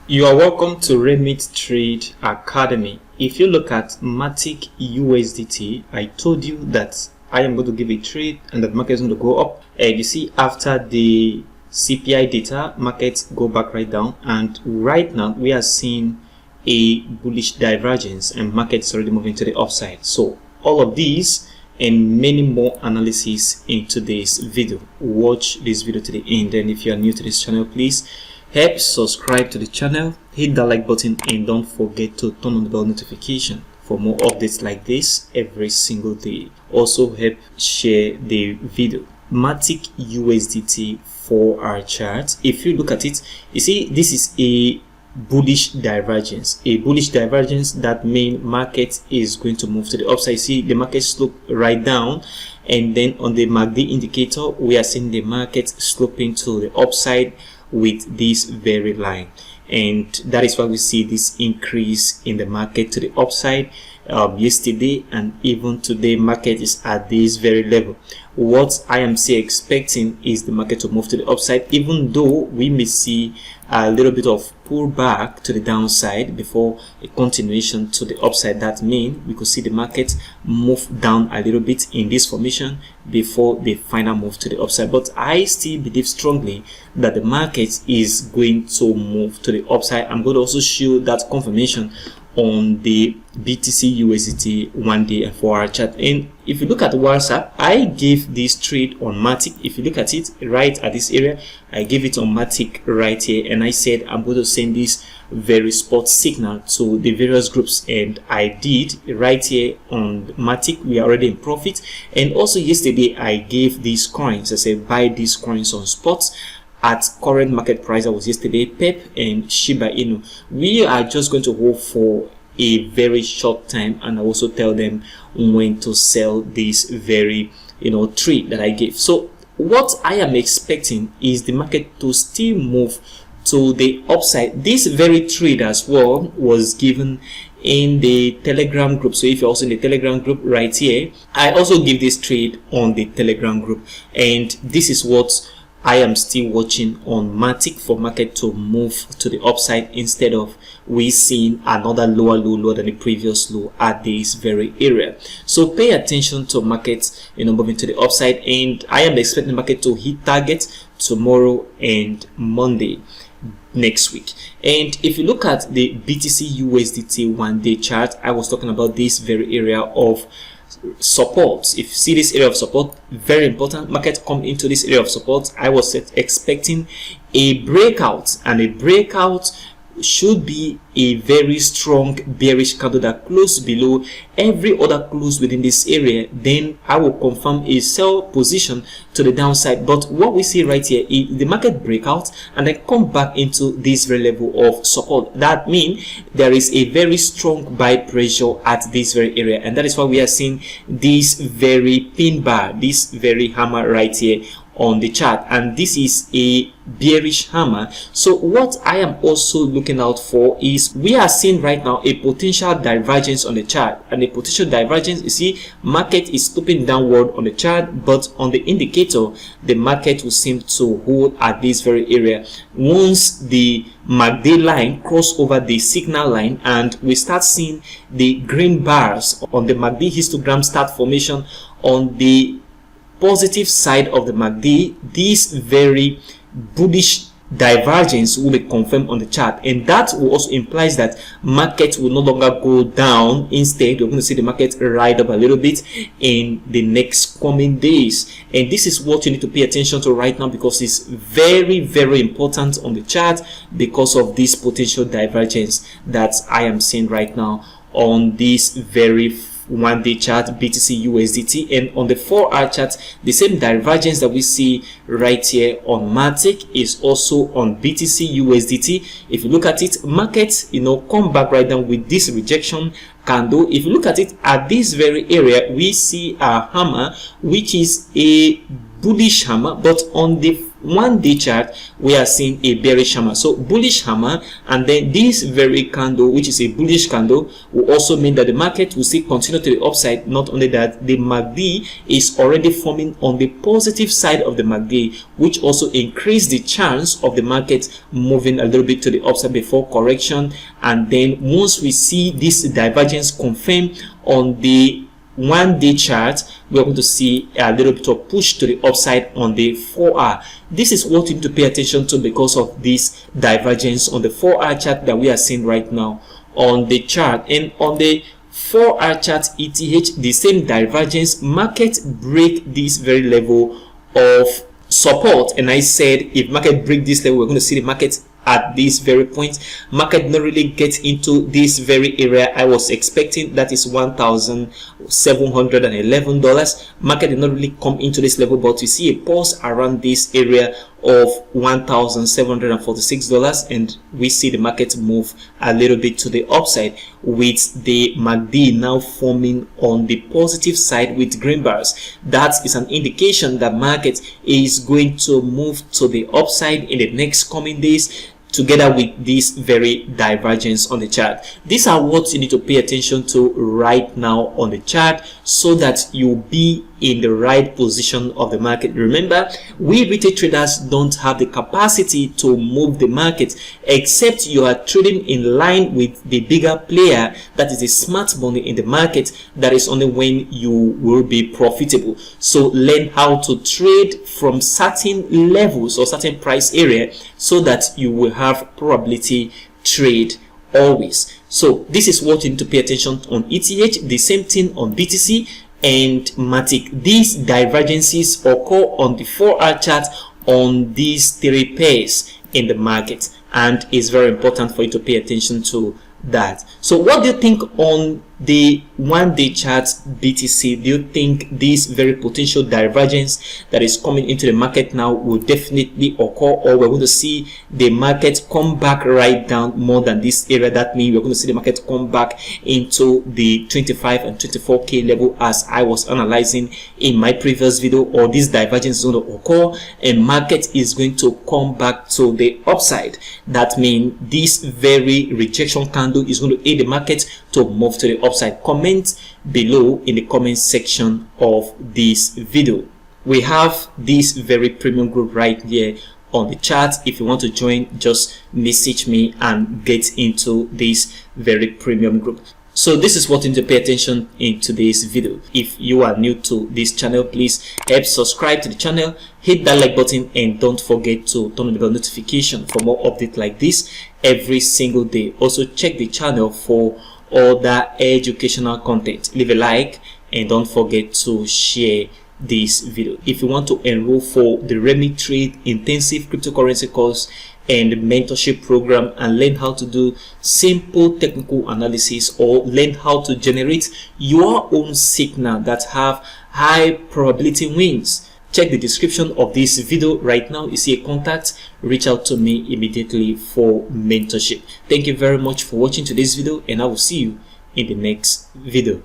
You are welcome to Remit Trade Academy. If you look at Matic USDT, I told you that I am going to give a trade and the market is going to go up. And you see, after the CPI data, markets go back right down, and right now we are seeing a bullish divergence and markets already moving to the upside. So all of these and many more analysis in today's video. Watch this video to the end, and if you are new to this channel, please help subscribe to the channel, hit that like button, and don't forget to turn on the bell notification for more updates like this every single day. Also help share the video. Matic USDT 4-hour chart, if you look at it, you see this is a bullish divergence. A bullish divergence, that means market is going to move to the upside. See, the market slope right down, and then on the MACD indicator we are seeing the market sloping to the upside with this very line, and that is why we see this increase in the market to the upside. Yesterday and even today, market is at this very level. What I am still expecting is the market to move to the upside, even though we may see a little bit of pullback to the downside before a continuation to the upside. That means we could see the market move down a little bit in this formation before the final move to the upside. But I still believe strongly that the market is going to move to the upside. I'm going to also show that confirmation on the BTC USDT 1-day and 4-hour chart. And if you look at WhatsApp, I gave this trade on Matic. If you look at it right at this area, I gave it on Matic right here, and I said I'm going to send this very spot signal to the various groups, and I did right here on Matic. We are already in profit. And also yesterday I gave these coins. I said buy these coins on spots at current market price. That was yesterday. Pep and Shiba Inu, we are just going to hold for a very short time, and I also tell them when to sell this very trade that I gave. So what I am expecting is the market to still move to the upside. This very trade as well was given in the Telegram group. So if you're also in the Telegram group right here, I also give this trade on the Telegram group, and this is what I am still watching on Matic for market to move to the upside, instead of we seeing another lower than the previous low at this very area. So pay attention to markets moving to the upside, and I am expecting the market to hit target tomorrow and Monday next week. And if you look at the BTC USDT 1-day chart, I was talking about this very area of support. If you see this area of support, very important, market come into this area of support. I was expecting a breakout, and a breakout should be a very strong bearish candle that close below every other close within this area. Then I will confirm a sell position to the downside. But what we see right here is the market breakout and then come back into this very level of support. That means there is a very strong buy pressure at this very area, and that is why we are seeing this very pin bar, this very hammer right here on the chart, and this is a bearish hammer. So what I am also looking out for is we are seeing right now a potential divergence on the chart, and a potential divergence, you see market is sloping downward on the chart, but on the indicator the market will seem to hold at this very area. Once the MACD line cross over the signal line and we start seeing the green bars on the MACD histogram start formation on the positive side of the MACD, this very bullish divergence will be confirmed on the chart, and that will also implies that market will no longer go down. Instead, we're going to see the market ride up a little bit in the next coming days, and this is what you need to pay attention to right now, because it's very, very important on the chart because of this potential divergence that I am seeing right now on this very 1-day chart BTC USDT. And on the 4-hour chart, the same divergence that we see right here on Matic is also on BTC USDT. If you look at it, market come back right down with this rejection candle. If you look at it at this very area, we see a hammer which is a bullish hammer, but on the 1-day chart, we are seeing a bearish hammer, so bullish hammer, and then this very candle, which is a bullish candle, will also mean that the market will still continue to the upside. Not only that, the MACD is already forming on the positive side of the MACD, which also increase the chance of the market moving a little bit to the upside before correction. And then once we see this divergence confirmed on the 1-day chart, we're going to see a little bit of push to the upside on the 4-hour. This is what you need to pay attention to because of this divergence on the 4-hour chart that we are seeing right now on the chart. And on the 4-hour chart ETH, the same divergence, market break this very level of support, and I said if market break this level, we're going to see the market at this very point. Market did not really get into this very area I was expecting, that is $1,711. Market did not really come into this level, but we see a pause around this area of $1,746, and we see the market move a little bit to the upside with the MACD now forming on the positive side with green bars. That is an indication that market is going to move to the upside in the next coming days, together with this very divergence on the chart. These are what you need to pay attention to right now on the chart, so that you'll be in the right position of the market. Remember, we retail traders don't have the capacity to move the market, except you are trading in line with the bigger player, that is the smart money in the market. That is only when you will be profitable. So learn how to trade from certain levels or certain price area, so that you will have probability trade always. So this is what you need to pay attention on ETH. The same thing on BTC and Matic. These divergences occur on the 4-hour chart on these 3 pairs in the market, and it's very important for you to pay attention to that. So what do you think on the 1-day chart BTC? Do you think this very potential divergence that is coming into the market now will definitely occur, or we're going to see the market come back right down more than this area? That means we're going to see the market come back into the 25 and 24k level as I was analyzing in my previous video, or this divergence is going to occur and market is going to come back to the upside. That means this very rejection candle is going to aid the market to move to the upside. Comment below in the comment section of this video. We have this very premium group right here on the chart. If you want to join, just message me and get into this very premium group. So this is what you need to pay attention in today's video. If you are new to this channel, please help subscribe to the channel, hit that like button, and don't forget to turn on the bell notification for more updates like this every single day. Also check the channel for other educational content. Leave a like and don't forget to share this video. If you want to enroll for the Remit Trade intensive cryptocurrency course and mentorship program and learn how to do simple technical analysis, or learn how to generate your own signal that have high probability wins, check the description of this video right now. You see a contact, reach out to me immediately for mentorship. Thank you very much for watching today's video, and I will see you in the next video.